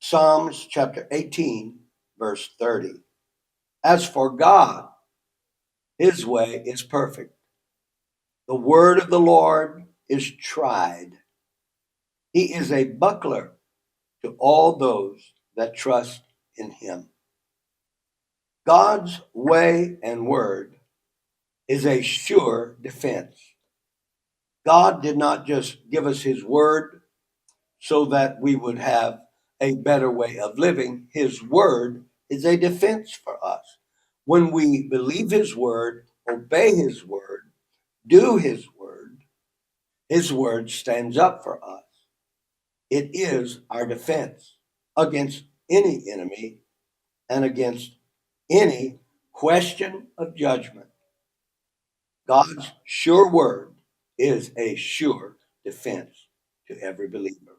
Psalms chapter 18, verse 30. As for God, his way is perfect. The word of the Lord is tried. He is a buckler to all those that trust in him. God's way and word is a sure defense. God did not just give us his word so that we would have a better way of living. His word is a defense for us. When we believe his word, obey his word, do his word stands up for us. It is our defense against any enemy and against any question of judgment. God's sure word is a sure defense to every believer.